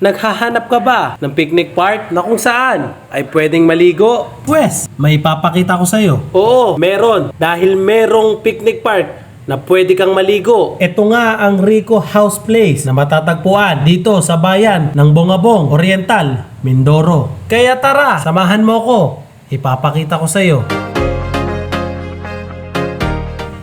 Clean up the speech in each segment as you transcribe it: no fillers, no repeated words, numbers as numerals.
Naghahanap ka ba ng picnic park na kung saan ay pwedeng maligo? Pwes, may ipapakita ko sa'yo. Oo, meron. Dahil merong picnic park na pwede kang maligo. Ito nga ang Rico House Place na matatagpuan dito sa bayan ng Bongabong, Oriental, Mindoro. Kaya tara, samahan mo ko. Ipapakita ko sa'yo.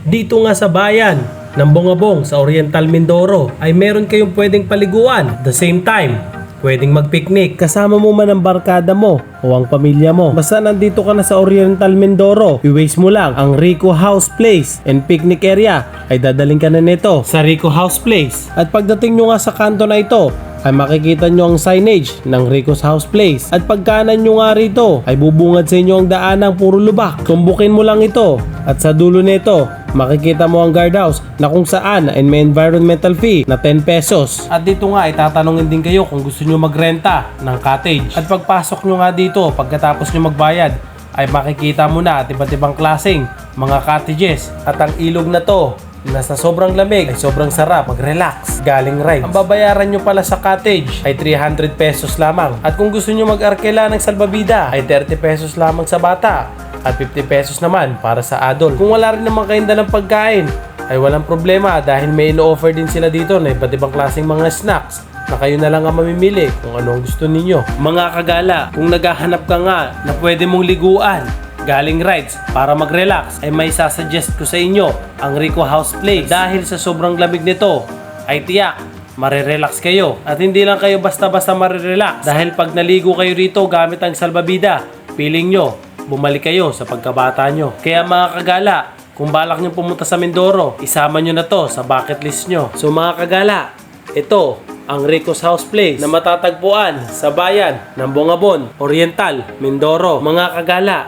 Dito nga sa bayan ng Bongabong sa Oriental Mindoro ay meron kayong pwedeng paliguan. At the same time, pwedeng magpiknik kasama mo man ang barkada mo o ang pamilya mo. Basta nandito ka na sa Oriental Mindoro, i-waste mo lang ang Rico House Place and picnic area ay dadaling ka na nito sa Rico House Place. At pagdating nyo nga sa kanto na ito ay makikita nyo ang signage ng Rico's House Place. At pagkanan nyo nga rito ay bubungad sa inyo ang daanang puro lubak. Tumbukin mo lang ito at sa dulo nito makikita mo ang guardhouse na kung saan ay may environmental fee na 10 pesos. At dito nga ay tatanungin din kayo kung gusto nyo magrenta ng cottage. At pagpasok nyo nga dito, pagkatapos nyo magbayad, ay makikita mo na at iba't ibang klaseng mga cottages. At ang ilog na to, na sa sobrang lamig ay sobrang sarap mag-relax galing rides. Ang babayaran nyo pala sa cottage ay 300 pesos lamang. At kung gusto nyo mag-arkela ng salbabida ay 30 pesos lamang sa bata at 50 pesos naman para sa adult. Kung wala rin naman kayong dalang pagkain ay walang problema dahil may ino-offer din sila dito na iba't ibang klaseng mga snacks na kayo na lang ang mamimili kung ano ang gusto ninyo. Mga kagala, kung naghahanap ka nga na pwede mong liguan galing rides para mag-relax ay may sasuggest ko sa inyo ang Rico House Place. Dahil sa sobrang lamig nito ay tiyak marirelax kayo. At hindi lang kayo basta-basta marirelax dahil pag naligo kayo rito gamit ang salbabida, feeling nyo bumalik kayo sa pagkabata nyo. Kaya mga kagala, kung balak nyo pumunta sa Mindoro, isama nyo na to sa bucket list nyo. So mga kagala, ito ang Rico's House Place na matatagpuan sa bayan ng Bongabon, Oriental, Mindoro. Mga kagala,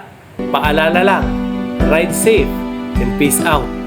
paalala lang, ride safe and peace out.